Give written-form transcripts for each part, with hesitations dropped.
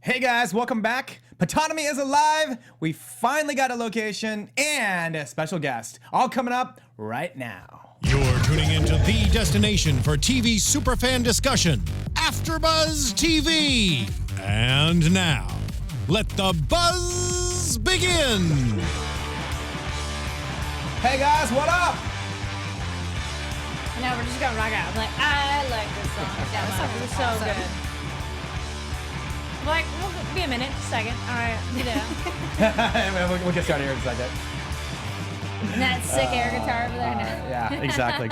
Hey guys, welcome back. Patonomy is alive. We finally got a location and a special guest. All coming up right now. You're tuning into the destination for TV superfan discussion, AfterBuzz TV. And now, let the buzz begin. Hey guys, what up? No, we're just gonna rock out. I'm like, I like this song. Yeah, this song is so good. Like, we'll be a minute, second. All right, yeah. We'll get started here in a second. And that sick air guitar over there. No. Yeah, exactly.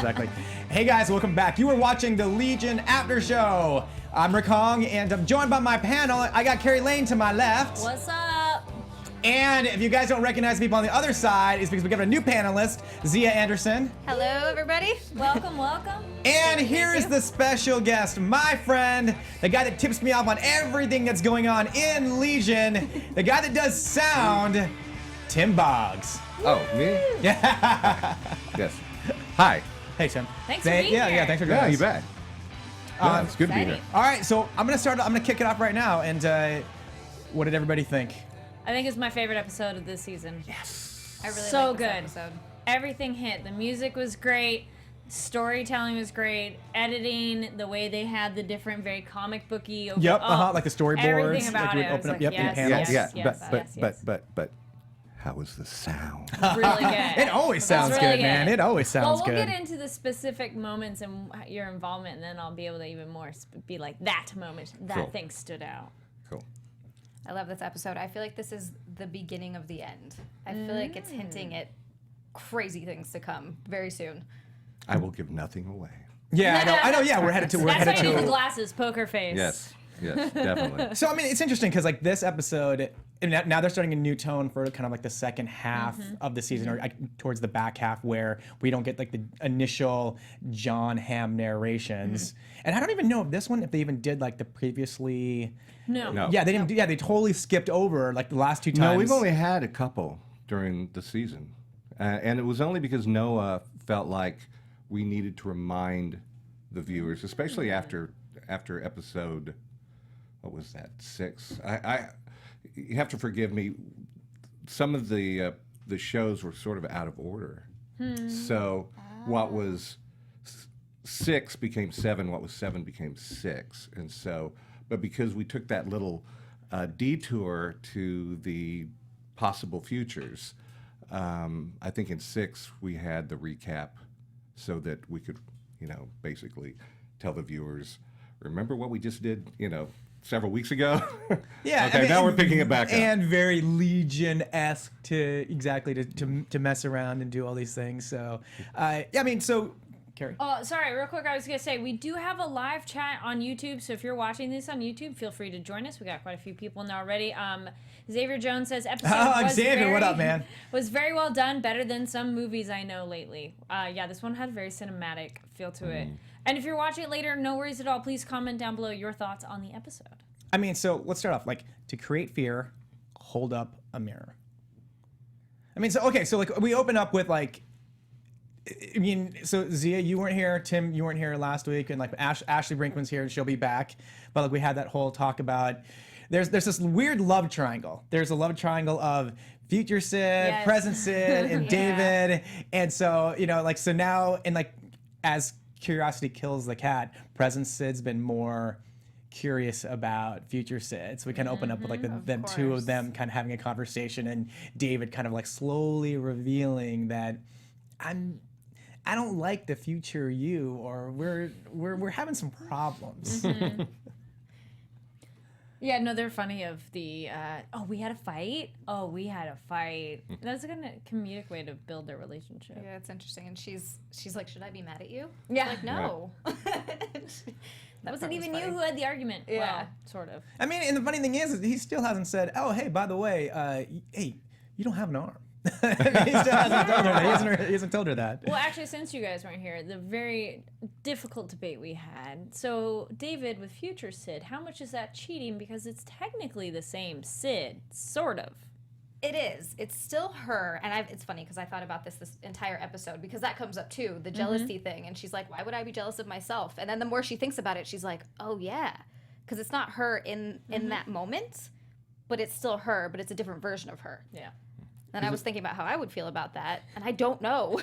Hey guys, welcome back. You are watching the Legion After Show. I'm Rick Hong, and I'm joined by my panel. I got Carrie Lane to my left. What's up? And if you guys don't recognize people on the other side, it's because we got a new panelist, Zia Anderson. Hello, everybody. Welcome. And here is the special guest, my friend, the guy that tips me off on everything that's going on in Legion, the guy that does sound, Tim Boggs. Oh, me? Yeah. Yes. Hi. Hey, Tim. Thanks for being Yeah, here. thanks for joining Yeah, us. you bet. Yeah, it's good to be here. exciting. All right, so I'm gonna kick it off right now. And what did everybody think? I think it's my favorite episode of this season. I really So like this good. episode. Everything hit. The music was great. Storytelling was great. Editing, the way they had the different, very comic booky. Yep, like the storyboards. Everything about like you it. would I open was up, like, yep, in yes, panels. Yeah, yes, but how was the sound? Really good. It always sounds really good, good. man. It always sounds Well, we'll good. get into the specific moments and your involvement, and then I'll be able to even more be like, that moment, that Cool. thing stood out. Cool. I love this episode. I feel like this is the beginning of the end. I feel like it's hinting at crazy things to come very soon. I will give nothing away. Yeah, I know. Yeah, we're headed That's why you need the to. glasses, poker face. Yes, definitely. So I mean, it's interesting because like this episode, and now they're starting a new tone for kind of like the second half of the season, or towards the back half, where we don't get like the initial John Hamm narrations. And I don't even know if this one, if they even did like the previously. No. Yeah, they didn't. Yeah, they totally skipped over like the last two times. No, we've only had a couple during the season. And it was only because Noah felt like we needed to remind the viewers, especially after episode, what was that, 6? You have to forgive me. Some of the shows were sort of out of order. So what was 6 became 7. What was 7 became 6. And so, but because we took that little detour to the possible futures, I think in 6 we had the recap so that we could, basically tell the viewers, remember what we just did, several weeks ago? Yeah. Okay, I mean, now we're picking it back up. And very Legion-esque to mess around and do all these things. So, yeah, I mean, so, Carrie. Oh, sorry, real quick, I was going to say, we do have a live chat on YouTube, so if you're watching this on YouTube, feel free to join us. We got quite a few people in there already. Xavier Jones says, episode was Xavier, what up, man? was very well done, better than some movies I know lately. Yeah, this one had a very cinematic feel to it. And if you're watching it later, no worries at all. Please comment down below your thoughts on the episode. I mean, so let's start off. Like, to create fear, hold up a mirror. I mean, so like we open up with like, I mean, so Zia, you weren't here. Tim, you weren't here last week, and like Ashley Brinkman's here, and she'll be back. But like we had that whole talk about there's this weird love triangle. There's a love triangle of future Sid, Yes. present Sid, and Yeah. David, and so so now and like as curiosity kills the cat, present Sid's been more curious about future Sid. So we kind of open up with like them two of course. them kind of having a conversation, and David kind of like slowly revealing that I don't like the future you, or we're having some problems. Yeah, no, they're funny of the, we had a fight? Oh, we had a fight. That's a kind of comedic way to build their relationship. Yeah, it's interesting. And she's like, should I be mad at you? Yeah. Like, no. That wasn't was even you funny. who had the argument. Yeah. Well, sort of. I mean, and the funny thing is he still hasn't said, oh, hey, by the way, hey, you don't have an arm. He still hasn't told her that. He hasn't told her that. Well, actually, since you guys weren't here, the very difficult debate we had. So, David with future Sid, how much is that cheating? Because it's technically the same Sid, sort of. It is. It's still her. And it's funny because I thought about this entire episode because that comes up too, the jealousy thing. And she's like, why would I be jealous of myself? And then the more she thinks about it, she's like, oh, yeah. because it's not her in that moment, but it's still her, but it's a different version of her. Yeah. And I was thinking about how I would feel about that, and I don't know.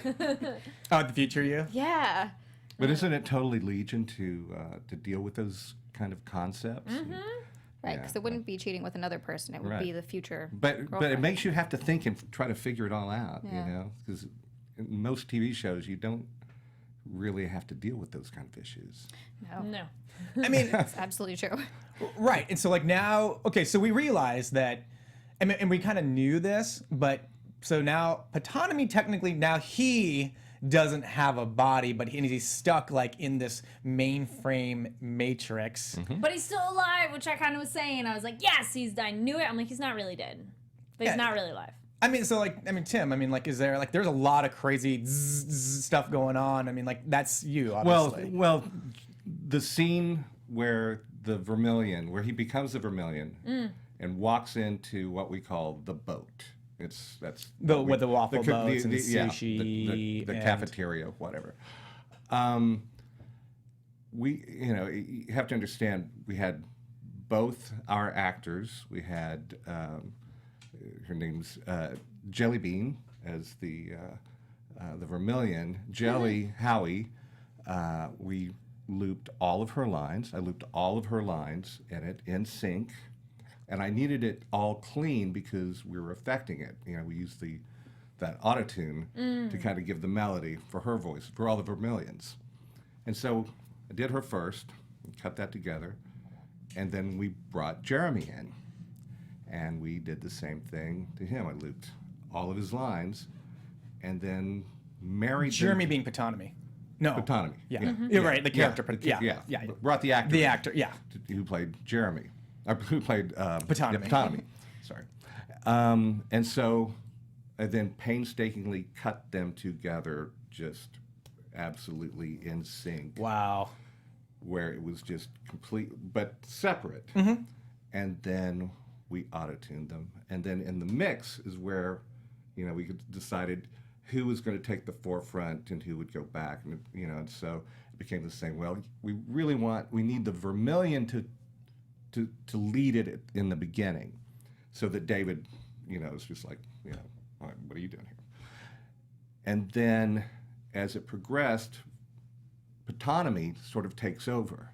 Oh, the future you? Yeah. But isn't it totally Legion to deal with those kind of concepts? Right, because it wouldn't be cheating with another person. It would be Right. the future. But it girlfriend. makes you have to think and try to figure it all out, Yeah. you know, because in most TV shows you don't really have to deal with those kind of issues. No, No. I mean, it's absolutely true. right. And so like now, okay, so we realize that, and we kind of knew this, but so now Patanomy technically now he doesn't have a body, but he's stuck like in this mainframe matrix. But he's still alive, which I kind of was saying. I was like, yes, I knew it. I'm like, he's not really dead. But he's Yeah. not really alive. I mean, so like, I mean, Tim, I mean, like, is there like, there's a lot of crazy stuff going on. I mean, like, that's you, obviously. Well, the scene where the Vermilion, where he becomes the Vermilion and walks into what we call the boat. That's With the waffle co- boats and yeah, sushi the and- cafeteria, whatever. We, you know, you have to understand, we had both our actors. We had her name's Jelly Bean as the Vermilion. Jelly Howie. We looped all of her lines. I looped all of her lines in it in sync, and I needed it all clean because we were affecting it. You know, we used that autotune to kind of give the melody for her voice for all the Vermilions, and so I did her first, cut that together, and then we brought Jeremy in, and we did the same thing to him. I looped all of his lines, and then married Jeremy them. being Patanomy. No. Patanomy. Yeah. You're right. The character. Yeah. Yeah. Brought the actor. The in actor. Yeah. Who played Jeremy. Who played Patanomy. Patanomy. Sorry. And so I then painstakingly cut them together, just absolutely in sync, Wow. where it was just complete, but separate. And then we auto-tuned them. And then in the mix is where, you know, we decided who was going to take the forefront and who would go back. And, you know, and so it became the same. Well, we need the Vermilion to lead it in the beginning so that David, you know, is just like, you know, all right, what are you doing here? And then as it progressed, Patanomy sort of takes over.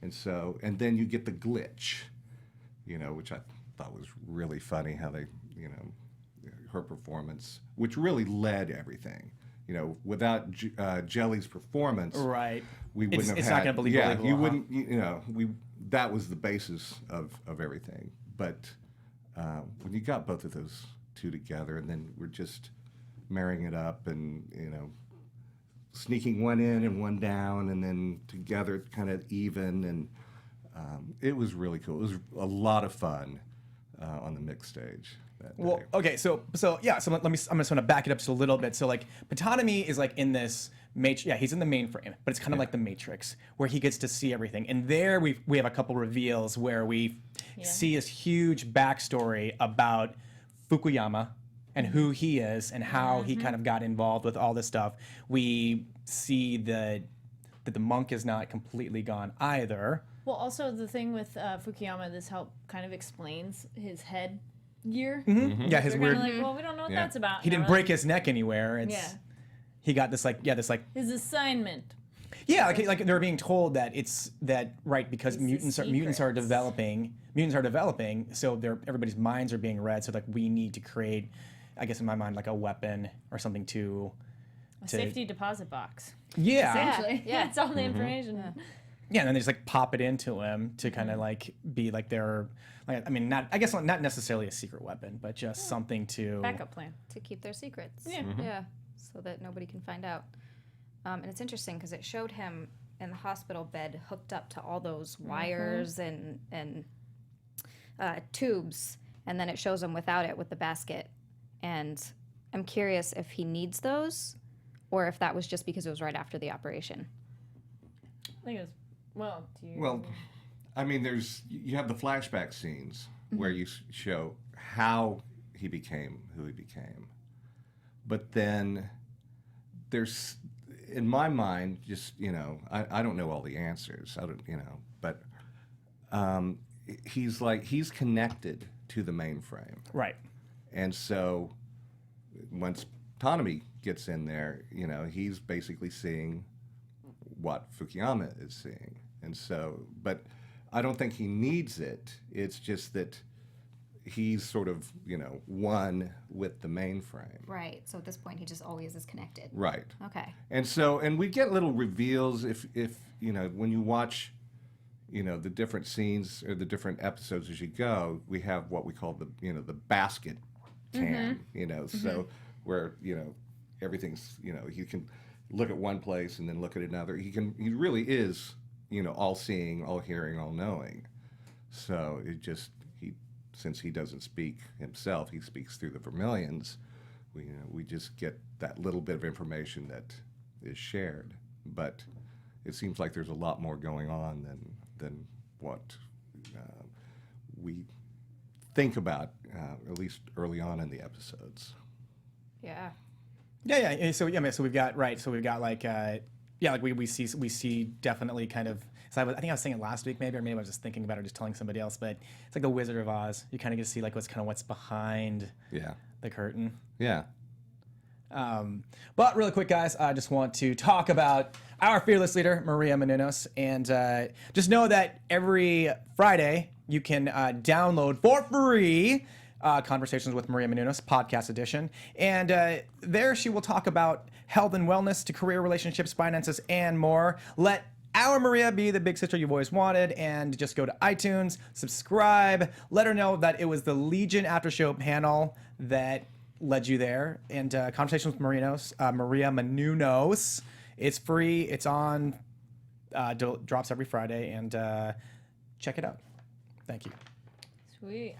And so, and then you get the glitch, you know, which I thought was really funny how they, you know, her performance, which really led everything. You know, without Jelly's performance, Right. we wouldn't have it's had. not gonna believe yeah, believable, you huh? wouldn't. You know, that was the basis of everything. But when you got both of those two together, and then we're just marrying it up, and you know, sneaking one in and one down, and then together kind of even, and it was really cool. It was a lot of fun on the mix stage. That Well, day. okay, so yeah, so I'm just want to back it up just a little bit. So like Patanomy is like in this matrix. Yeah, he's in the mainframe, but it's kind of like the Matrix where he gets to see everything. And there we have a couple reveals where we see this huge backstory about Fukuyama and who he is and how he kind of got involved with all this stuff. We see that the monk is not completely gone either. Well, also the thing with Fukuyama, this help kind of explains his head gear. Yeah, his They're weird. kind of like, well, we don't know what Yeah. that's about. He And didn't I'm break like, his neck anywhere. It's Yeah. he got this like His assignment. Yeah, like they're being told that it's that right because It's the mutants are secrets. developing, so everybody's minds are being read. So like we need to create, I guess in my mind, like a weapon or something to A safety deposit box. yeah Actually, yeah. that's all the information. yeah, and then they just like pop it into him to kind of like be like their like I mean not I guess not necessarily a secret weapon, but just something to Backup plan. To keep their secrets. Yeah. Yeah. So that nobody can find out. And it's interesting because it showed him in the hospital bed hooked up to all those wires and tubes. And then it shows him without it with the basket. And I'm curious if he needs those or if that was just because it was right after the operation. I think it was. Well, do you? Well, I mean, you have the flashback scenes where you show how he became who he became, but then there's, in my mind, just you know, I don't know all the answers. I don't, you know, but he's connected to the mainframe. Right. And so once Tanami gets in there, he's basically seeing what Fukuyama is seeing. And so, but I don't think he needs it. It's just that he's sort of, one with the mainframe. Right. So at this point, he just always is connected. Right. Okay. And we get little reveals if when you watch, the different scenes or the different episodes as you go, we have what we call the basket cam, so where, everything's, he can look at one place and then look at another. He really is, all seeing, all hearing, all knowing. So since he doesn't speak himself, he speaks through the Vermilions. We just get that little bit of information that is shared. But it seems like there's a lot more going on than what we think about, at least early on in the episodes. Yeah. Yeah. So we've got So we've got we see definitely kind of. So I think I was saying it last week, maybe, or maybe I was just thinking about it, or just telling somebody else. But it's like the Wizard of Oz. You kind of get to see what's behind the curtain. Yeah. But really quick, guys, I just want to talk about our fearless leader, Maria Menounos, and just know that every Friday you can download for free Conversations with Maria Menounos, podcast edition. And there she will talk about health and wellness to career, relationships, finances, and more. Let our Maria be the big sister you've always wanted, and just go to iTunes, subscribe, let her know that it was the Legion After Show panel that led you there. And Conversations with Maria Menounos. It's free. It's on. Drops every Friday, and check it out. Thank you. Sweet.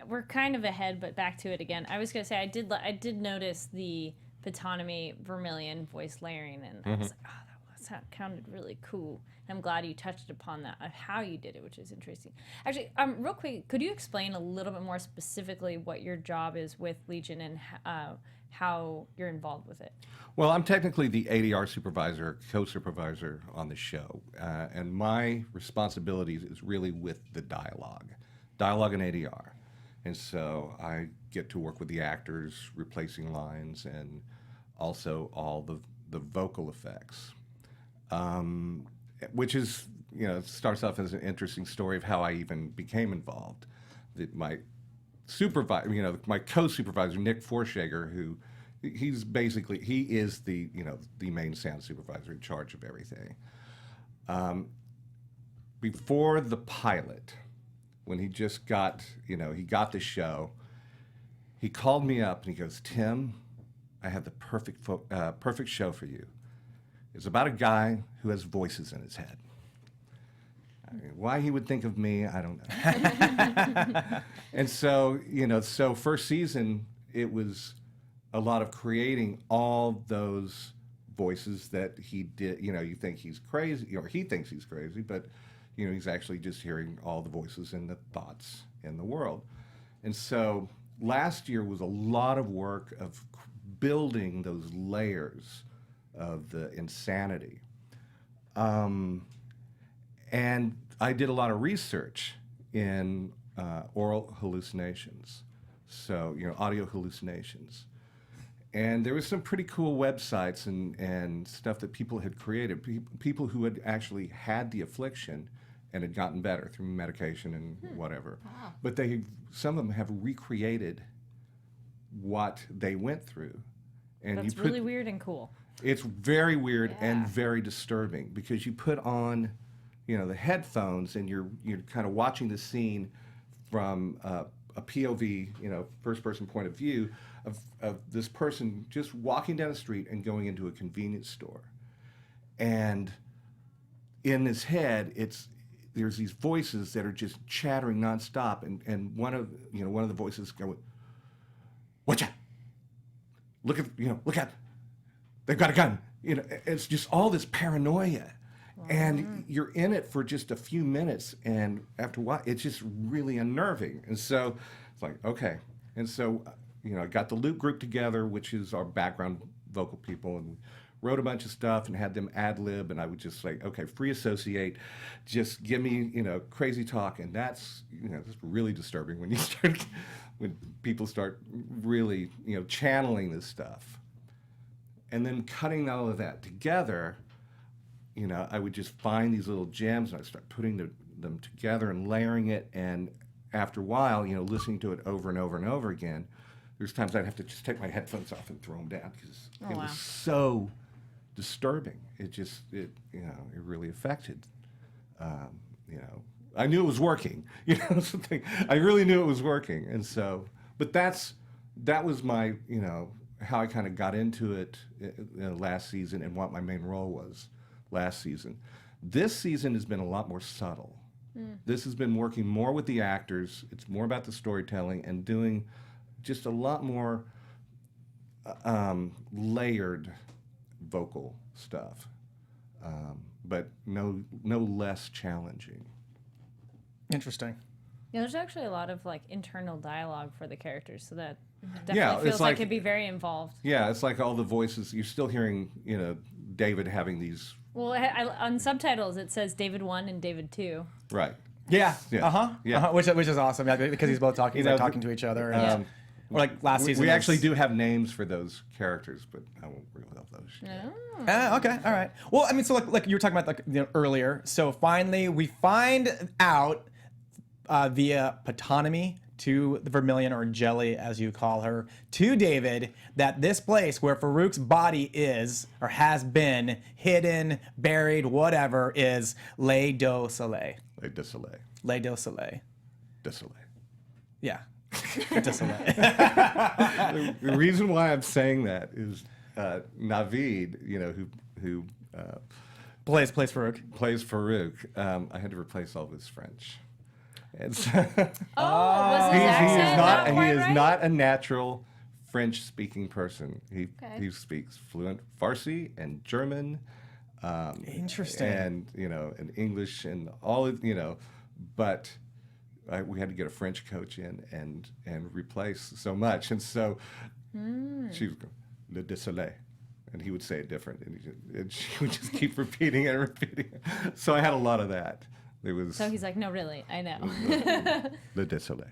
We're kind of ahead, but back to it again. I was gonna say I did notice the Ptonomy Vermilion voice layering, and I was like, oh, that sounded really cool. And I'm glad you touched upon that, how you did it, which is interesting. Actually, real quick, could you explain a little bit more specifically what your job is with Legion and how you're involved with it? Well, I'm technically the ADR supervisor, co-supervisor on the show, and my responsibilities is really with the dialogue and ADR. And so I get to work with the actors, replacing lines, and also all the vocal effects, which is, starts off as an interesting story of how I even became involved. My supervisor, my co-supervisor, Nick Forshager, who he is the main sound supervisor in charge of everything. Before the pilot, when he just got, he got the show, he called me up and he goes, "Tim, I have the perfect show for you. It's about a guy who has voices in his head." I mean, why he would think of me, I don't know. And so, so first season, it was a lot of creating all those voices that he did. You think he's crazy, or he thinks he's crazy, but he's actually just hearing all the voices and the thoughts in the world. And so last year was a lot of work of building those layers of the insanity. And I did a lot of research in oral hallucinations, so audio hallucinations. And there was some pretty cool websites and stuff that people had created, people who had actually had the affliction and had gotten better through medication and whatever. Wow. But some of them have recreated what they went through. And that's really weird and cool. It's very weird and very disturbing, because you put on, the headphones and you're kind of watching the scene from a POV, first person point of view of this person just walking down the street and going into a convenience store. And in his head, there's these voices that are just chattering nonstop, and one of the voices go, "Watch out! Look at, they've got a gun." It's just all this paranoia. Wow. And you're in it for just a few minutes, and after a while, it's just really unnerving. And so it's like, okay. And so, I got the Loop group together, which is our background vocal people, and wrote a bunch of stuff and had them ad lib, and I would just like, okay, free associate, just give me, crazy talk, and that's, that's really disturbing when you start, when people start really, channeling this stuff, and then cutting all of that together. I would just find these little gems, and I'd start putting them together and layering it, and after a while, listening to it over and over and over again, there's times I'd have to just take my headphones off and throw them down because it was so disturbing. It really affected, I knew it was working, something. I really knew it was working. And so, but that was my, how I kind of got into it last season and what my main role was last season. This season has been a lot more subtle. This has been working more with the actors. It's more about the storytelling and doing just a lot more layered vocal stuff, but no less challenging. Interesting. Yeah, there's actually a lot of like internal dialogue for the characters, so that definitely feels it's like like it'd be very involved. Yeah, it's like all the voices. You're still hearing, David having these. Well, on subtitles it says David 1 and David 2. Right. Yeah. Yeah. Yeah. Which is awesome. Yeah, because he's both talking. He's like know, talking to each other. And, or like last season. We was- actually do have names for those characters, but I won't reveal those. Okay, all right. Well, I mean, so like you were talking about earlier. So finally, we find out via Ptonomy to the Vermilion, or Jelly as you call her, to David, that this place where Farouk's body is or has been hidden, buried, whatever, is Les do Soleil. Les de Soleil. Les do Soleil. De Soleil. Yeah. De Soleil. The reason why I'm saying that is Navid, who plays Farouk. plays Farouk. I had to replace all of his French. And so Was his he accent is not he quite is right? not a natural French-speaking person. He speaks fluent Farsi and German. Interesting. And and English and all of but we had to get a French coach in and replace so much, and so she was going Le de Soleil, and he would say it different, and she would just keep repeating it and repeating it. So I had a lot of that. It was So he's like, no, really, I know. Le de Soleil.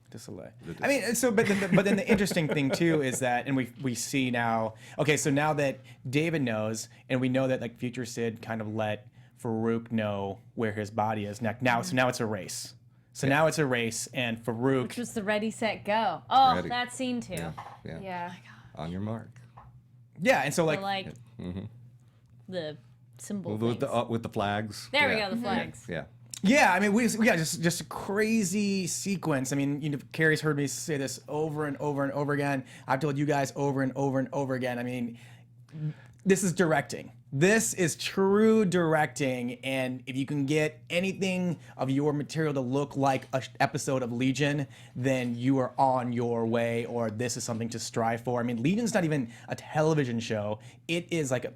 De Soleil. I mean, so but then the interesting thing too is that, and we see now. Okay, so now that David knows, and we know that like Future Sid kind of let Farouk know where his body is now. So now it's a race. So now it's a race, and Farouk. Which was the ready, set, go. Oh, Ready. that scene too. Yeah. Yeah. On your mark. Yeah, and so The, like. like the symbol With things. the flags. There we Yeah. go, the flags. Yeah. Yeah, I mean, we got just a crazy sequence. I mean, Carrie's heard me say this over and over and over again. I've told you guys over and over and over again. I mean, this is directing. This is true directing, and if you can get anything of your material to look like an episode of Legion, then you are on your way, or this is something to strive for. I mean, Legion's not even a television show. It is like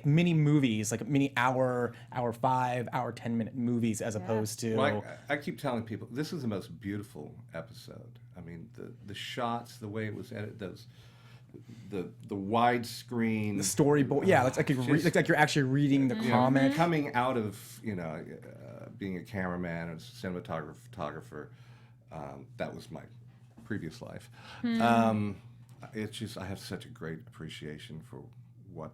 mini movies, like mini hour 5, hour 10-minute movies, as opposed to. Well, I keep telling people this is the most beautiful episode. I mean, the shots, the way it was edited, the widescreen, the storyboard. Yeah, it's like you're actually reading the comic. coming out of being a cameraman and cinematographer, photographer. That was my previous life. It's just I have such a great appreciation for what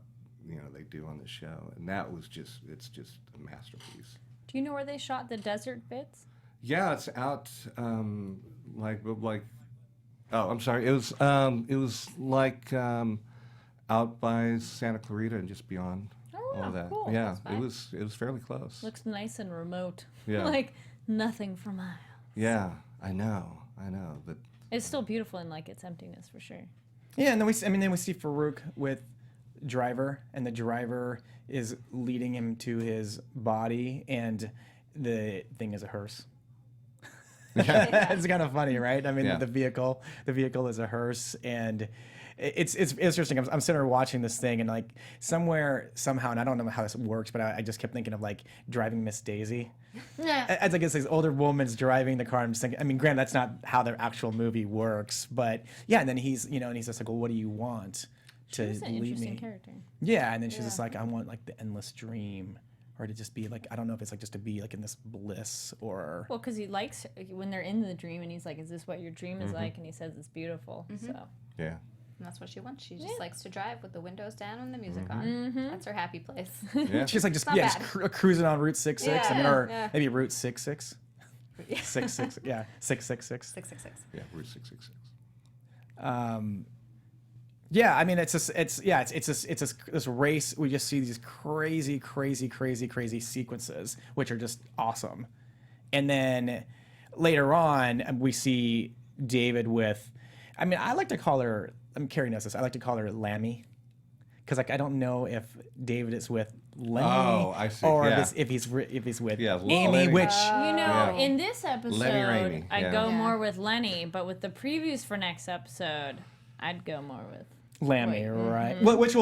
they do on the show, and that was it's just a masterpiece. Do you know where they shot the desert bits? Yeah, it's out like oh, I'm sorry. It was like out by Santa Clarita and just beyond all of that. cool. Yeah, That's it was fairly close. Looks nice and remote. Yeah. Like nothing for miles. Yeah, I know, but It's still beautiful in like its emptiness for sure. Yeah, and then we see Farouk with Driver, and the driver is leading him to his body, and the thing is a hearse. It's kind of funny, right? I mean, Yeah. the vehicle is a hearse, and it's interesting. I'm sitting there watching this thing, and like somehow, and I don't know how this works, but I just kept thinking of like Driving Miss Daisy. It's like it's this older woman's driving the car. I'm just thinking. I mean, granted, that's not how the actual movie works, but yeah. And then he's just like, well, what do you want? to She's an lead interesting me. character. Yeah, and then she's just like, I want like the endless dream, or to just be like, I don't know if it's like just to be like in this bliss or. Well, because he likes her, when they're in the dream, and he's like, "Is this what your dream is like?" And he says it's beautiful. So Yeah. And that's what she wants. She just likes to drive with the windows down and the music on. That's her happy place. Yeah. She's like just not just bad. cruising on Route 66. I mean, Yeah, or yeah. maybe Route 66. 66. Yeah, 666. 666. Yeah. Route 666. Yeah, I mean, it's this race. We just see these crazy sequences, which are just awesome. And then later on, we see David with, I mean, I like to call her. Carrie knows this. I like to call her Lammy, because like I don't know if David is with Lemmy Oh, I see, or yeah. if he's with Yeah, Amy, Lenny. which you know, Yeah. in this episode, Lenny or Amy, I yeah. go Yeah. more with Lenny, but with the previews for next episode, I'd go more with. Lammy, Wait. right? Well, which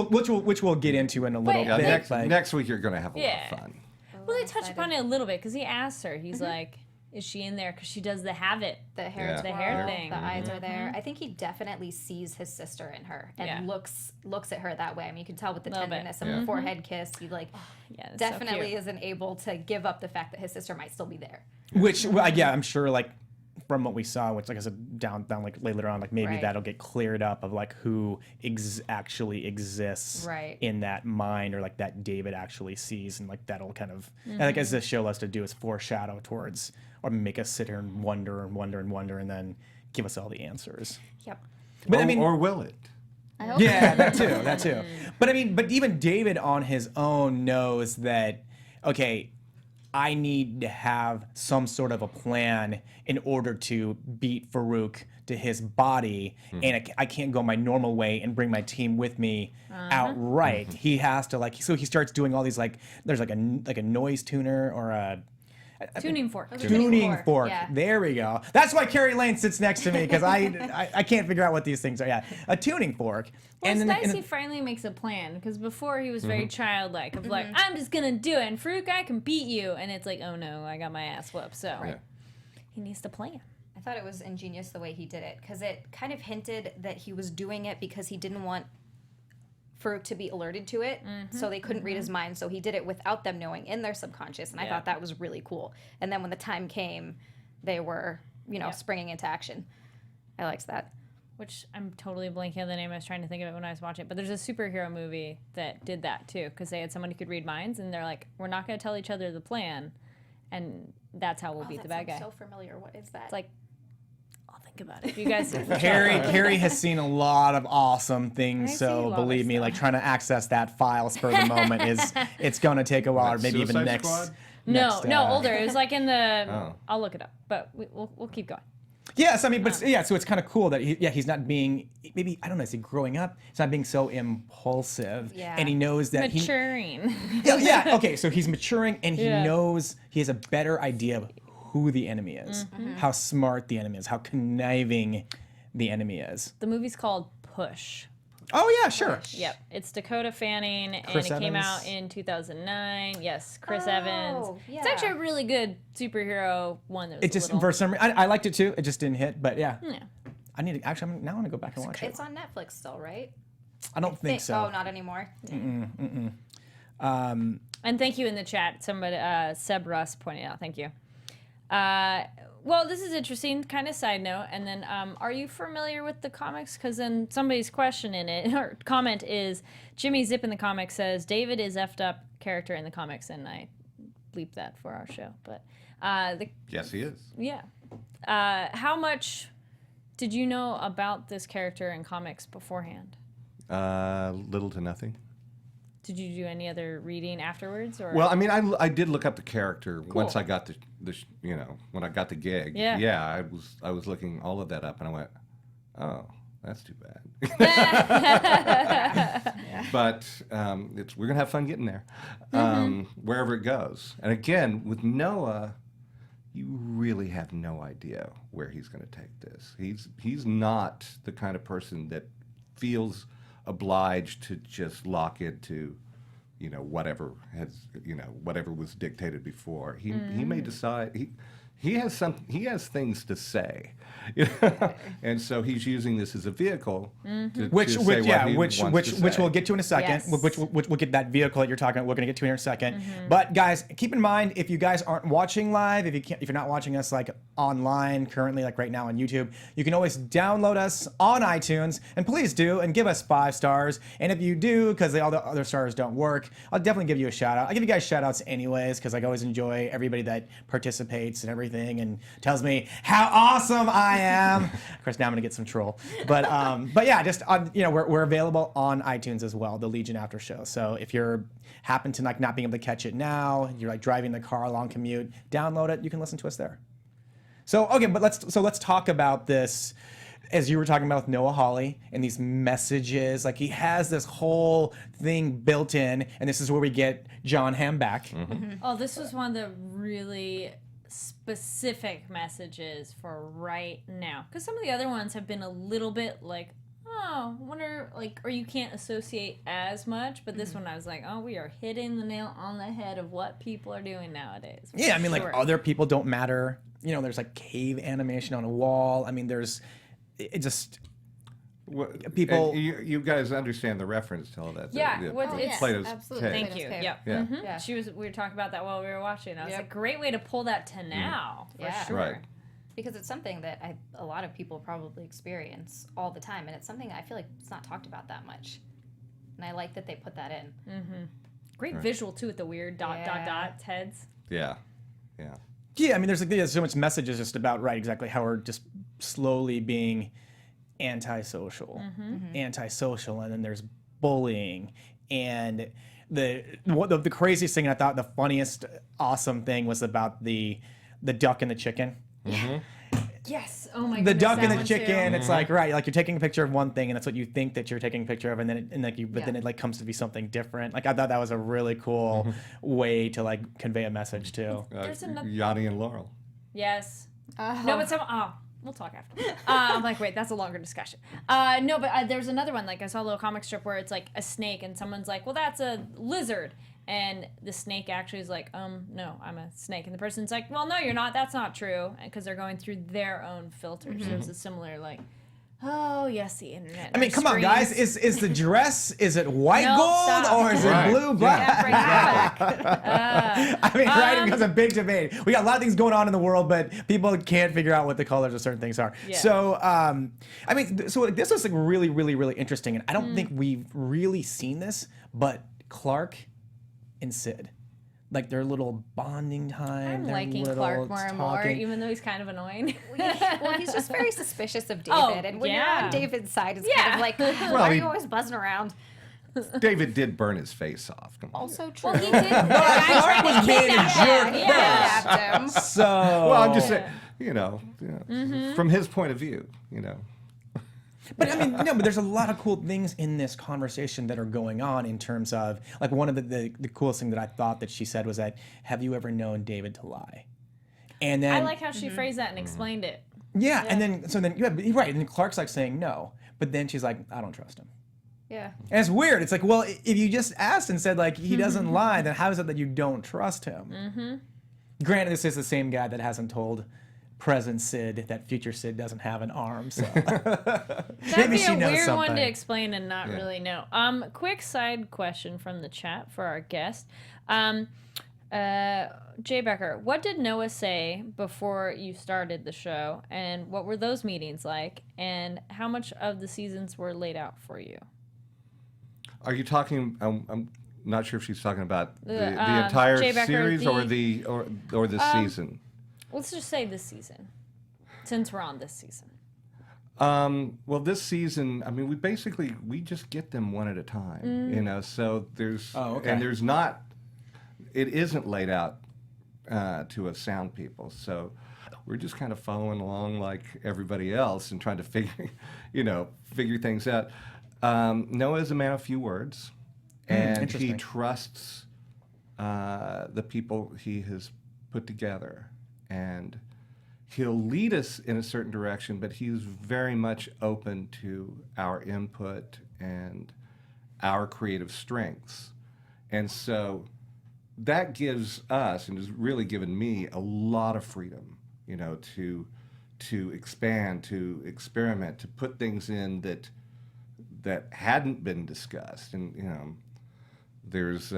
we'll get into in a little But bit. Next, but- next week you're going to have a lot Yeah. of fun. Well, they touch upon it a little bit because he asks her. He's like, "Is she in there?" Because she does the have it. The hair, Yeah. The hair twirl, thing. The eyes are there. I think he definitely sees his sister in her and Yeah. looks at her that way. I mean, you can tell with the Little bit. tenderness and Yeah. the forehead kiss. He like Yeah, it's definitely so cute. isn't able to give up the fact that his sister might still be there. Which, well, yeah, I'm sure, like, from what we saw, which, like I said, down like later on, like maybe Right. that'll get cleared up of like who actually exists Right. in that mind, or like that David actually sees, and like that'll kind of, and like as this show loves to do, is foreshadow towards, or make us sit here and wonder and wonder and wonder, and then give us all the answers. Yep. But or, I mean, or will it? I hope. yeah, that too. But I mean, but even David on his own knows that, okay, I need to have some sort of a plan in order to beat Farouk to his body, and I can't go my normal way and bring my team with me outright. He has to so he starts doing all these like, there's like a noise tuner or a Tuning fork. tuning fork. Yeah. There we go. That's why Carrie Lane sits next to me, because I can't figure out what these things are. Yeah, a tuning fork. Well, it's then nice he finally makes a plan, because before he was very childlike of like, I'm just gonna do it, and Farouk, I can beat you, and it's like, oh no, I got my ass whooped. So Yeah. he needs to plan. I thought it was ingenious the way he did it because it kind of hinted that he was doing it because he didn't want Farouk to be alerted to it, so they couldn't read his mind. So he did it without them knowing in their subconscious, and I Yeah. thought that was really cool. And then when the time came, they were, Yeah. springing into action. I liked that. Which I'm totally blanking on the name. I was trying to think of it when I was watching it. But there's a superhero movie that did that too, because they had someone who could read minds, and they're like, we're not going to tell each other the plan, and that's how we'll beat the bad guy. So familiar. What is that? It's like, I'll think about it. You guys, Carrie has seen a lot of awesome things, I see a so lot of believe me, stuff. like trying to access that file spur of the moment it's going to take a while, or Like maybe even Suicide next. Squad? no, next, older. It was like in the. Oh. I'll look it up, but we'll keep going. Yes, I mean, but yeah, so it's kind of cool that he's not being, maybe, I don't know, is he growing up? He's not being so impulsive, Yeah. and he knows that Maturing. yeah, okay, so he's maturing, and he Yeah. knows, he has a better idea of who the enemy is, how smart the enemy is, how conniving the enemy is. The movie's called Push. Oh yeah, sure. Yep, it's Dakota Fanning, Chris and it came Evans. out in 2009. Yes, Chris Oh, Evans. yeah. It's actually a really good superhero one. That was It just, a little, for some reason, I liked it too, it just didn't hit, but yeah. yeah. I need to, actually, now I want to go back and watch it. It's on Netflix still, right? I don't think so. Oh, not anymore. And thank you in the chat. Somebody, Seb Russ pointed out. Thank you. Well, this is interesting. Kind of side note. And then, are you familiar with the comics? Because then somebody's question in it or comment is Jimmy Zip in the comics says David is effed up character in the comics, and I bleeped that for our show. But Yes, he is. yeah, how much did you know about this character in comics beforehand? Little to nothing. Did you do any other reading afterwards, or Well, I mean, I did look up the character once I got when I got the gig. Yeah. I was looking all of that up, and I went, oh, that's too bad. But we're gonna have fun getting there, wherever it goes. And again, with Noah, you really have no idea where he's going to take this. He's not the kind of person that feels obliged to just lock into, whatever was dictated before. He may decide he has things to say. And so he's using this as a vehicle to Which say which what he which wants which to which say. we'll get to in a second. Yes. Which we'll get that vehicle that you're talking about. We're gonna get to in a 2nd. But guys, keep in mind, if you guys aren't watching live, if you're not watching us like online currently, like right now on YouTube, you can always download us on iTunes, and please do and give us 5 stars. And if you do, because all the other stars don't work, I'll definitely give you a shout out. I give you guys shout outs anyways, because I always enjoy everybody that participates and everything and tells me how awesome I am. Of course, now I'm gonna get some troll, but yeah, just we're available on iTunes as well, the Legion After Show. So if you're happen to like not being able to catch it now, you're like driving the car, long commute, download it. You can listen to us there. So okay, but let's talk about this. As you were talking about with Noah Hawley and these messages, like he has this whole thing built in, and this is where we get John Hamm back. Oh, this was one of the really specific messages for right now. Because some of the other ones have been a little bit like, oh, wonder, like, or you can't associate as much. But this one, I was like, oh, we are hitting the nail on the head of what people are doing nowadays. Yeah, I mean, like Sure. other people don't matter. There's like cave animation on a wall. I mean, it just. People- and you guys understand the reference to all that. Yeah, the what- it's- Plato's absolutely. cave. Thank you. Cave. Yep. Yeah. Mhm. Yeah. We were talking about that while we were watching. I was Yep. like, great way to pull that to now, for Yeah. sure. Right. Because it's something that a lot of people probably experience all the time, and it's something that I feel like it's not talked about that much. And I like that they put that in. Great visual too with the weird dot Yeah. heads. Yeah. Yeah. Yeah, I mean, there's so much messages just about exactly how we're just slowly being antisocial, and then there's bullying, and the craziest thing, and I thought the funniest, awesome thing was about the duck and the chicken. Yes. Oh my. The goodness, duck that and the one chicken. too. It's like like you're taking a picture of one thing, and that's what you think that you're taking a picture of, and then but then Yeah. it like comes to be something different. Like I thought that was a really cool way to like convey a message too. There's another- Yanni and Laurel. Yes. No, but we'll talk after. I'm like, wait, that's a longer discussion. No, but there's another one. Like I saw a little comic strip where it's like a snake, and someone's like, well, that's a lizard. And the snake actually is like, no, I'm a snake. And the person's like, well, no, you're not. That's not true. Because they're going through their own filters. So it's a similar like, oh, yes, the internet. I mean, come on, guys. Is the dress, is it white No, gold stop. or is it Right. blue black? Yeah, bring it back. I mean, right? It becomes a big debate. We got a lot of things going on in the world, but people can't figure out what the colors of certain things are. Yeah. So, I mean, so this was like really, really, really interesting, and I don't think we've really seen this, but Clark and Sid, like their little bonding time. I'm their liking little Clark more and more, talking. even though he's kind of annoying. Well, he's just very suspicious of David, Oh, and when you're yeah. on David's side, it's Yeah. kind of like, why are you always buzzing around? David did burn his face off. Come on. Also true. Well, he did. Clark was being a jerk. Yeah. Kidnapped him. So, Well, I'm just saying, Mm-hmm. from his point of view, But I mean, no, but there's a lot of cool things in this conversation that are going on in terms of, like, one of the coolest thing that I thought that she said was that, have you ever known David to lie? And then, I like how she phrased that and explained it. yeah, and then, so then, you're right, and then Clark's like saying no, but then she's like, I don't trust him. Yeah. And it's weird. It's like, well, if you just asked and said, like, he doesn't lie, then how is it that you don't trust him? Granted, this is the same guy that hasn't told present Sid that future Sid doesn't have an arm, so That'd maybe be she a knows weird something. one to explain and not really know. Quick side question from the chat for our guest. Jay Becker, what did Noah say before you started the show, and what were those meetings like, and how much of the seasons were laid out for you? Are you talking? I'm not sure if she's talking about the Jay entire Becker, series or the- the season. Let's just say this season, since we're on this season. Well, this season, I mean, we just get them one at a time, So there's and there's not, it isn't laid out to us sound people, so we're just kind of following along like everybody else and trying to figure things out. Noah is a man of few words, and he interesting. trusts the people he has put together, and he'll lead us in a certain direction, but he's very much open to our input and our creative strengths. And so that gives us, and has really given me, a lot of freedom you know, to expand, to experiment, to put things in that hadn't been discussed. And, you know, there's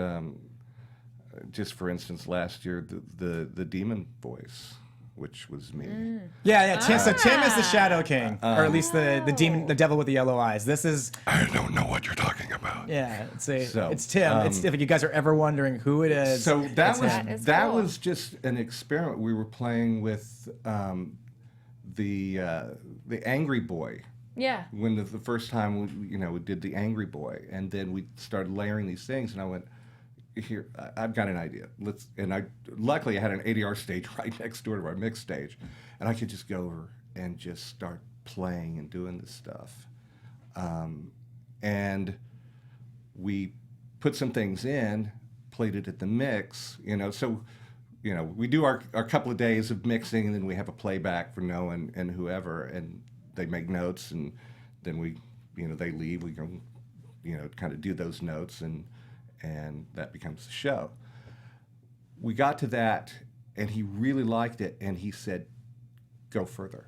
just for instance, last year the demon voice, which was me. Yeah. So Tim is the Shadow King, or at least the demon, the devil with the yellow eyes. This is I don't know what you're talking about. it's Tim. It's if you guys are ever wondering who it is. So that is that cool. was just an experiment. We were playing with the Angry Boy. Yeah. When the first time we did the Angry Boy, and then we started layering these things, and I went, here, I've got an idea. Luckily I had an ADR stage right next door to our mix stage, and I could just go over and just start playing and doing this stuff. And we put some things in, played it at the mix, so we do our couple of days of mixing, and then we have a playback for Noah and whoever, and they make notes, and then they leave. We go, kind of do those notes, and that becomes the show. We got to that, and he really liked it, and he said, "Go further."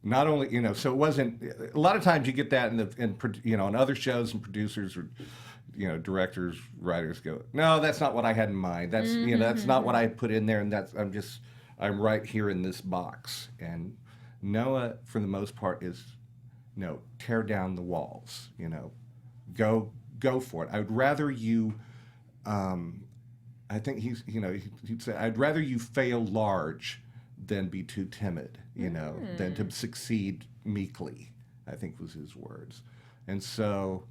Not only, so it wasn't. A lot of times you get that in other shows, and producers or directors, writers go, "No, that's not what I had in mind. That's that's not what I put in there, and I'm right here in this box." And Noah, for the most part, is tear down the walls. Go for it. I would rather you. I think he'd say, "I'd rather you fail large than be too timid. Than to succeed meekly." I think was his words. And so,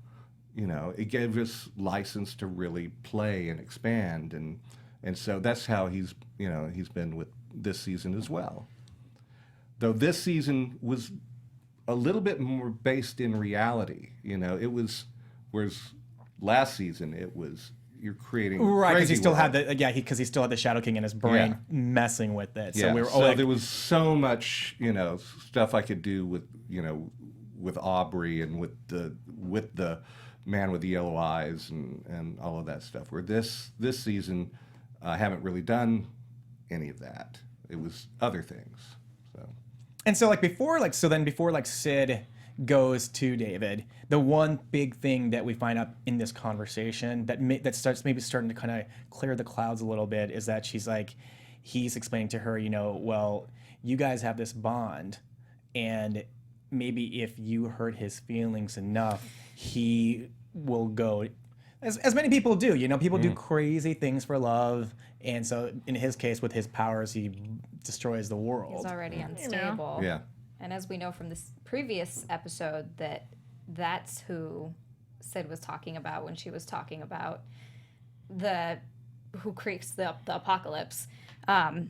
it gave us license to really play and expand, and so that's how he's been with this season as well. Though this season was a little bit more based in reality, it was, whereas last season it was you're creating right, because he crazy still world. had because he still had the Shadow King in his brain messing with it. So we were so there was so much stuff I could do with with Aubrey and with the man with the yellow eyes and all of that stuff. Where this season I haven't really done any of that. It was other things. And so before Sid goes to David, the one big thing that we find out in this conversation that starts starting to kind of clear the clouds a little bit is that he's explaining to her, well, you guys have this bond, and maybe if you hurt his feelings enough, he will go, as many people do. People do crazy things for love, and so in his case, with his powers, he destroys the world. He's already unstable. Yeah. And as we know from this previous episode, that's who Sid was talking about when she was talking about who creates the apocalypse. And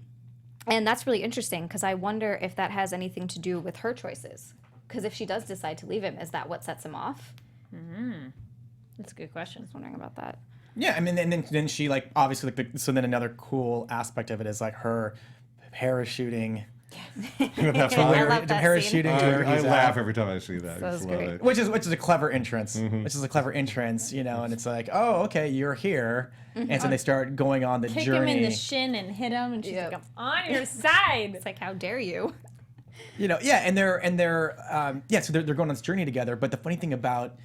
that's really interesting, because I wonder if that has anything to do with her choices. Because if she does decide to leave him, is that what sets him off? That's a good question. I was wondering about that. Yeah, I mean, and then she obviously so then another cool aspect of it is her parachuting. That's to why where, love that parachuting to where I he's laugh at. every time I see that. So I just it's love great. it. Which is a clever entrance. Which is a clever entrance, and it's oh, okay, you're here, and so they start going on the Kick journey. him in the shin and hit him, and she's Yep. like, "I'm on your side." It's like, how dare you? And they're so they're going on this journey together. But the funny thing about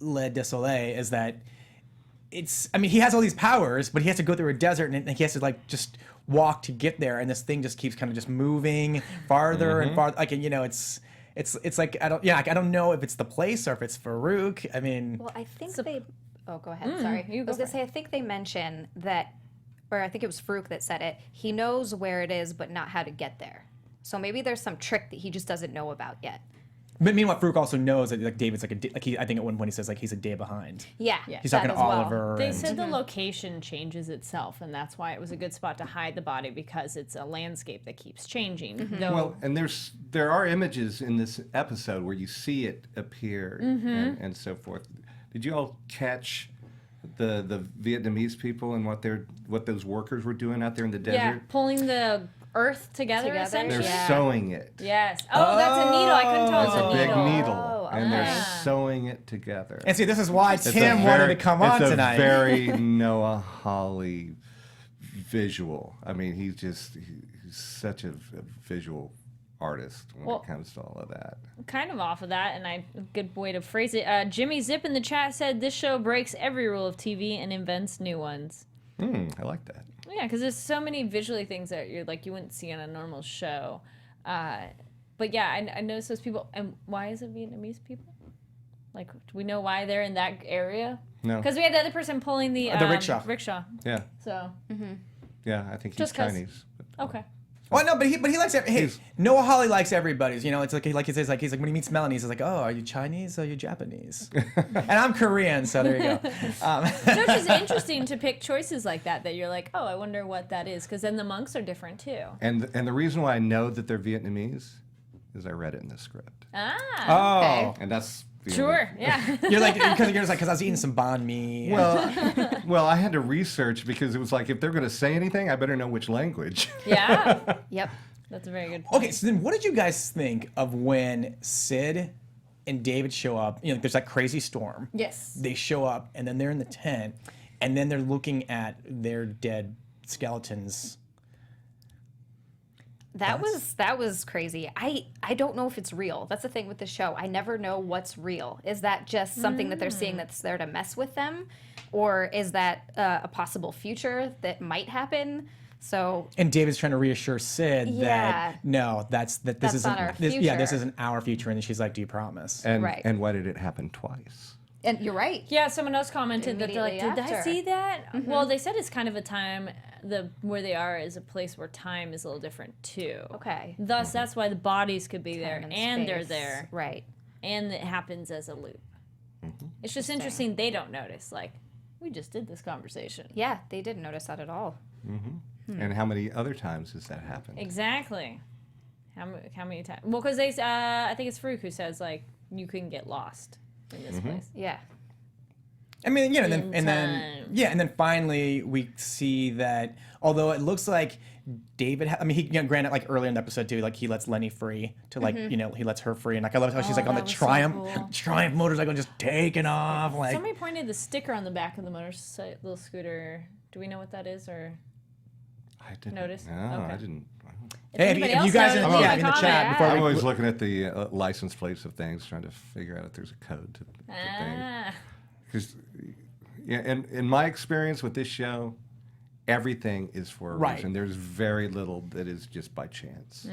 Le Désolé is that he has all these powers, but he has to go through a desert, and he has to just walk to get there, and this thing just keeps kind of just moving farther and farther. It's like I don't know if it's the place or if it's Farouk. I mean, Well, I think they. Oh, go ahead. Sorry. you I go was gonna for say I think they mention that, or I think it was Farouk that said it. He knows where it is, but not how to get there. So maybe there's some trick that he just doesn't know about yet. but meanwhile, Farouk also knows that David's I think at one point he says he's a day behind. Yeah. He's that talking to as well. Oliver. They and- said the location changes itself, and that's why it was a good spot to hide the body, because it's a landscape that keeps changing. Though, Well, and there are images in this episode where you see it appear and so forth. Did you all catch the Vietnamese people and what those workers were doing out there in the desert? yeah, pulling the earth together, Together? essentially. They're Yeah. sewing it. Yes. Oh, that's a needle. I couldn't tell it It's was a a big needle. needle, Oh, and they're okay. sewing it together. And see, this is why It's a Tim wanted very- to come on tonight. It's a very Noah Hawley visual. I mean, he's he's such a visual artist when Well- it comes to all of that. Kind of off of that, and a good way to phrase it. Jimmy Zip in the chat said this show breaks every rule of TV and invents new ones. I like that. Yeah, because there's so many visually things that you're like you wouldn't see on a normal show. But yeah, I noticed those people. And why is it Vietnamese people? Like, do we know why they're in that area? No. Because we had the other person pulling the rickshaw. Rickshaw. Yeah. So Yeah, I think he's Just 'cause- Chinese. okay. Well, no, but he likes hey, He's- Noah Hawley likes everybody's. You know, it's like he says he's like when he meets Melanie, he's like, oh, are you Chinese or are you Japanese? And I'm Korean, so there you go. No, it's just interesting to pick choices like that you're like, oh, I wonder what that is. Because then the monks are different too. And the reason why I know that they're Vietnamese is I read it in the script. Ah. Oh, And that's the Sure. Yeah. you're like because I was eating some banh mi. Well, I had to research because it was like if they're going to say anything, I better know which language. Yeah. Yep. That's a very good point. Okay, so then what did you guys think of when Sid and David show up? You know, there's that crazy storm. Yes. They show up, and then they're in the tent, and then they're looking at their dead skeletons. That was crazy. I don't know if it's real. That's the thing with the show. I never know what's real. Is that just something that they're seeing that's there to mess with them, or is that a possible future that might happen? So And David's trying to reassure Sid Yeah. that no, this That's isn't not our this future. isn't our future. And then she's like, "Do you promise?" And Right. and why did it happen twice? and you're right. Yeah, someone else commented that they're like, Immediately did I after. see that? Well, they said it's kind of a time, where they are is a place where time is a little different too. Okay. Thus, that's why the bodies could be there Time and they're space. there. Right. And it happens as a loop. It's just interesting they don't notice. Like, we just did this conversation. Yeah, they didn't notice that at all. And how many other times has that happened? Exactly. How many times? Well, because they, I think it's Farouk who says, like, you can get lost in this place. Yeah. I mean, you know, In and then time. yeah, and then finally we see that although it looks like David, I mean, he granted like earlier in the episode too, like he lets Lenny free to like you know he lets her free, and like I love how she's like on the that was so Triumph cool. Triumph motorcycle just taking off like. Somebody pointed the sticker on the back of the little scooter. Do we know what that is, or I didn't Notice? No, Okay. I didn't. Hey, if anybody you else guys knows, in, leave yeah, a in the comment. chat before I'm we, always looking at the license plates of things, trying to figure out if there's a code to things. Ah, Because, yeah, and in my experience with this show, everything is for a Right. reason. There's very little that is just by chance.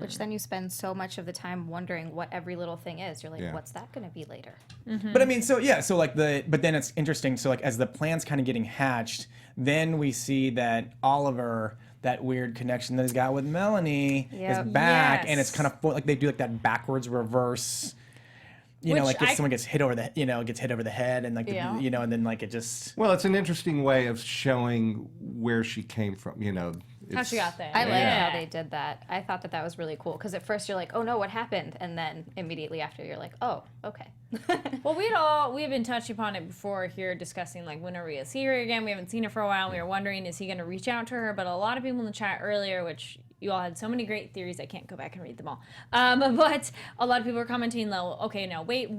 Which then you spend so much of the time wondering what every little thing is. You're like, Yeah. what's that going to be later? But I mean, so yeah, so like but then it's interesting. So like as the plan's kind of getting hatched, then we see that Oliver, that weird connection that he's got with Melanie, Yep. is back, and it's Yes. kind of like they do like that backwards reverse. You know, Which like if someone gets hit over the head, and like Yeah. you know, and then like it just. Well, it's an interesting way of showing where she came from. You know, how she got there. I like Yeah. how they did that. I thought that was really cool because at first you're like, oh no, what happened? And then immediately after you're like, oh, okay. Well, we have been touching upon it before here, discussing like when are we gonna see her again? We haven't seen her for a while. We were wondering, is he gonna reach out to her? But a lot of people in the chat earlier, which you all had so many great theories, I can't go back and read them all. But a lot of people were commenting though, okay, now wait,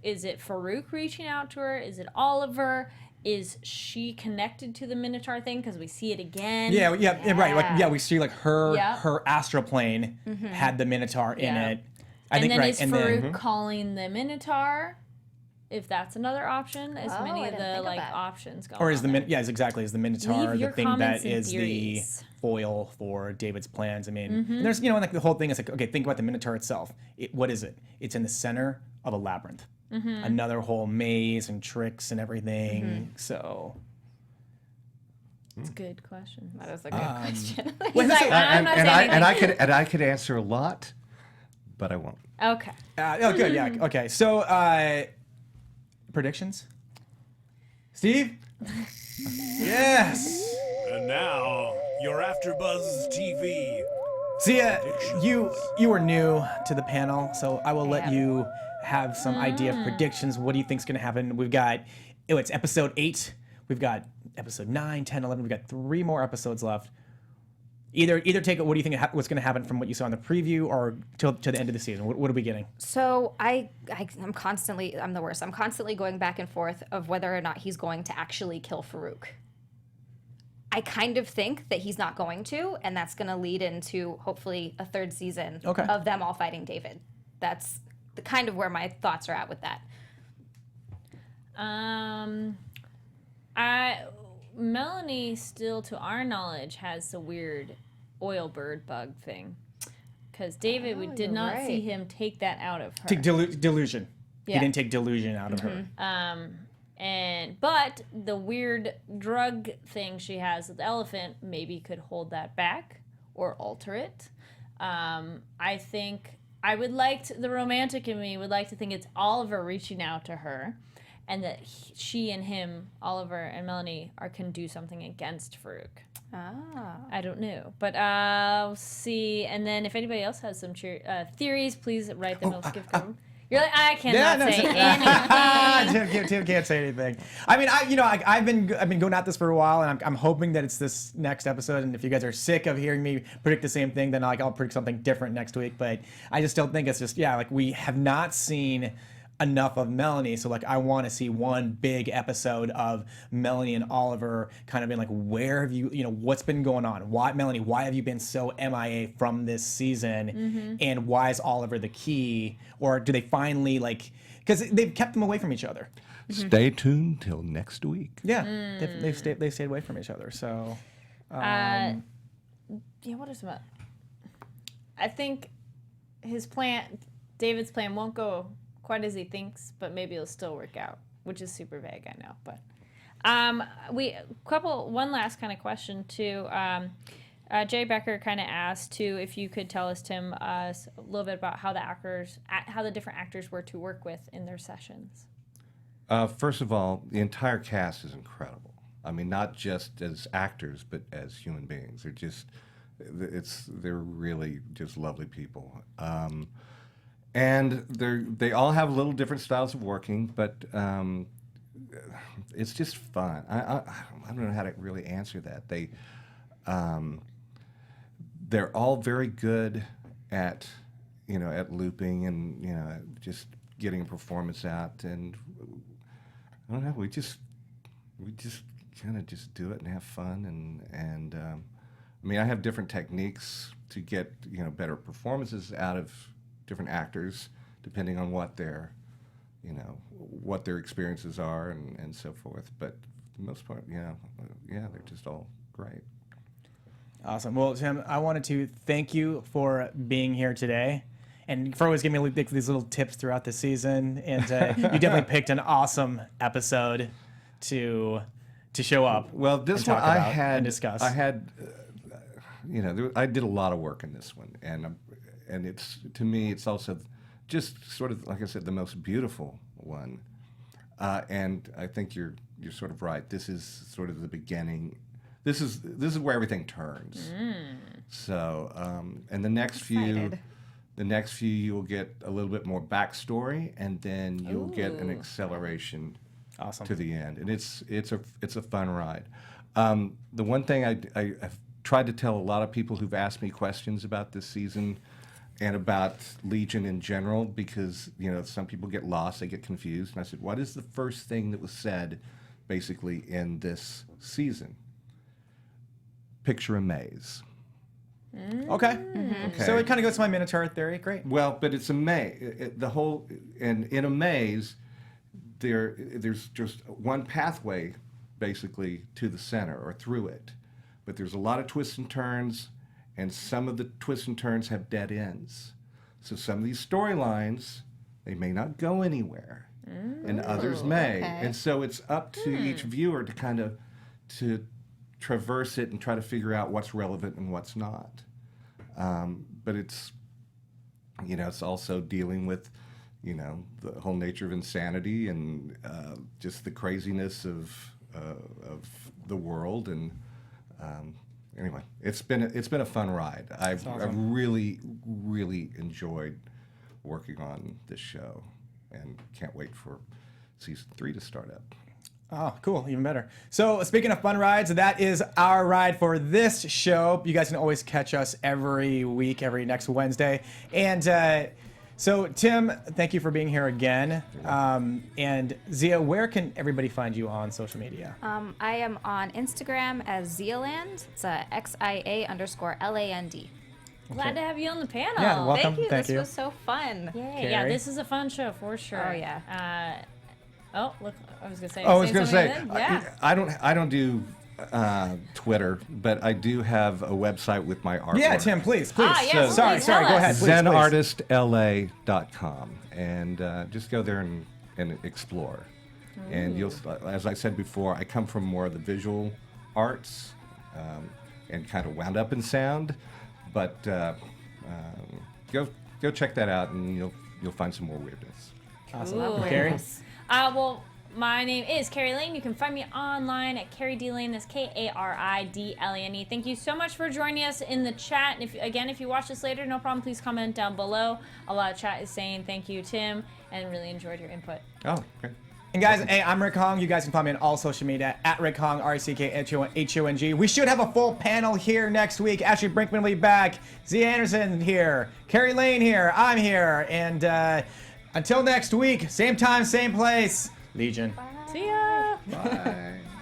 is it Farouk reaching out to her? Is it Oliver? Is she connected to the Minotaur thing? Because we see it again. Yeah, right. Like, yeah, we see like her Yeah. her astral plane had the Minotaur in Yeah. it. And then right, is and Farouk then calling the Minotaur? If that's another option, as Oh, many I of didn't the think of like that. options going or is on the there. Min- yeah, exactly, is the Minotaur Leave the your thing comments that and is theories. the foil for David's plans? I mean, Mm-hmm. and there's and like the whole thing is like, okay, think about the Minotaur itself. What is it? It's in the center of a labyrinth, Mm-hmm. another whole maze and tricks and everything. So. It's a good question. That is a good question. Well, He's like, I'm not saying anything. I could answer a lot, but I won't. Okay. Oh, good. Yeah. Okay. So, predictions. Steve. Yes. And now, your AfterBuzz TV. Sia, you were new to the panel, so I will let am. you have some idea of predictions. What do you think's going to happen? We've got, it's episode 8. We've got episode 9, 10, 11. We've got 3 more episodes left. Either take it. What do you think? What's going to happen from what you saw in the preview, or to the end of the season? What are we getting? So I'm the worst. I'm constantly going back and forth of whether or not he's going to actually kill Farouk. I kind of think that he's not going to, and that's going to lead into hopefully a third season Okay. of them all fighting David. That's the kind of where my thoughts are at with that. Melanie still, to our knowledge, has the weird oil bird bug thing. Because David, we did you're not see right. him take that out of her. Take delusion. He Yeah. didn't take delusion out of her. But the weird drug thing she has with the elephant maybe could hold that back or alter it. I think I would the romantic in me would like to think it's Oliver reaching out to her, and that she and him, Oliver and Melanie, can do something against Farouk. I don't know, but I'll see. And then if anybody else has some theories, please write them. I'll skip them. You're like, I cannot say anything. Tim can't say anything. I mean, I've been going at this for a while, and I'm hoping that it's this next episode. And if you guys are sick of hearing me predict the same thing, then I'll predict something different next week. But I just don't think it's just we have not seen enough of Melanie, so I want to see one big episode of Melanie and Oliver kind of being like, where have you what's been going on? Why, Melanie, why have you been so MIA from this season? And why is Oliver the key? Or do they finally because they've kept them away from each other? Stay tuned till next week. Yeah, they've stayed away from each other. So What is about? I think David's plan won't go quite as he thinks, but maybe it'll still work out, which is super vague, I know. But one last kind of question too. Jay Becker kind of asked too if you could tell us, Tim, a little bit about how the different actors were to work with in their sessions. First of all, the entire cast is incredible. I mean, not just as actors, but as human beings. They're really just lovely people. And they all have little different styles of working, but it's just fun. I don't know how to really answer that. They're all very good at looping and just getting a performance out. And I don't know, we just kind of just do it and have fun. And I mean, I have different techniques to get better performances out of different actors, depending on what their experiences are and so forth. But for the most part, they're just all great. Awesome. Well, Tim, I wanted to thank you for being here today, and for always giving me these little tips throughout the season. And you definitely picked an awesome episode to show up. Well, this and one talk I about had and discuss. I had I did a lot of work in this one, and it's, to me, it's also just sort of, like I said, the most beautiful one. And I think you're sort of right. This is sort of the beginning. This is where everything turns. So, and the next few you will get a little bit more backstory, and then you'll get an acceleration Awesome. to the end. And it's a fun ride. The one thing I've tried to tell a lot of people who've asked me questions about this season and about Legion in general, because some people get lost, they get confused, and I said, what is the first thing that was said basically in this season? Picture a maze. Okay. Okay. So it kind of goes to my Minotaur theory. Great. Well, but it's a maze. And in a maze, there's just one pathway basically to the center or through it. But there's a lot of twists and turns, and some of the twists and turns have dead ends. So some of these storylines, they may not go anywhere, and others may. okay. And so it's up to each viewer to kind of to traverse it and try to figure out what's relevant and what's not. But it's also dealing with the whole nature of insanity and just the craziness of the world. And anyway, it's been a fun ride. I've really enjoyed working on this show, and can't wait for season 3 to start up. Oh, cool. Even better. So speaking of fun rides, that is our ride for this show. You guys can always catch us every week, every next Wednesday. And So, Tim, thank you for being here again. And Zia, where can everybody find you on social media? I am on Instagram as Zealand. It's XIA_LAND. Glad to have you on the panel. Yeah, welcome. Thank you. Thank This you. was so fun. Yay. Yeah, Carrie? this is a fun show for sure. Oh, yeah. Look, I was gonna say. Oh, I was going to say, something then? Yeah. I don't do Twitter, but I do have a website with my artwork. Yeah, Tim, please. Yes, So- sorry, please sorry. tell Go us. ahead, please. ZenArtistLA.com, and just go there and explore. And you'll, as I said before, I come from more of the visual arts and kind of wound up in sound, but go check that out, and you'll find some more weirdness. Awesome. Ooh. Carrie? Well, my name is Carrie Lane. You can find me online at Carrie D Lane. That's KARIDLANE. Thank you so much for joining us in the chat. And if you watch this later, no problem. Please comment down below. A lot of chat is saying thank you, Tim, and really enjoyed your input. Oh, great. And guys, hey, I'm Rick Hong. You guys can find me on all social media at Rick Hong, RCKHONG. We should have a full panel here next week. Ashley Brinkman will be back. Zia Anderson here. Carrie Lane here. I'm here. And until next week, same time, same place. Legion. See ya.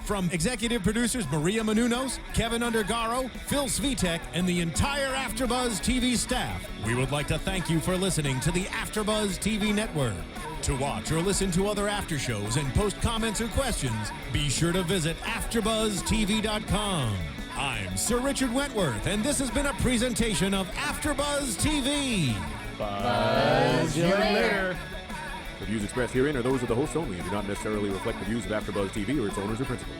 From executive producers Maria Menounos, Kevin Undergaro, Phil Svitek, and the entire AfterBuzz TV staff, we would like to thank you for listening to the AfterBuzz TV network. To watch or listen to other after shows and post comments or questions, be sure to visit AfterBuzzTV.com. I'm Sir Richard Wentworth, and this has been a presentation of AfterBuzz TV. Buzz you later. The views expressed herein are those of the hosts only and do not necessarily reflect the views of AfterBuzz TV or its owners or principals.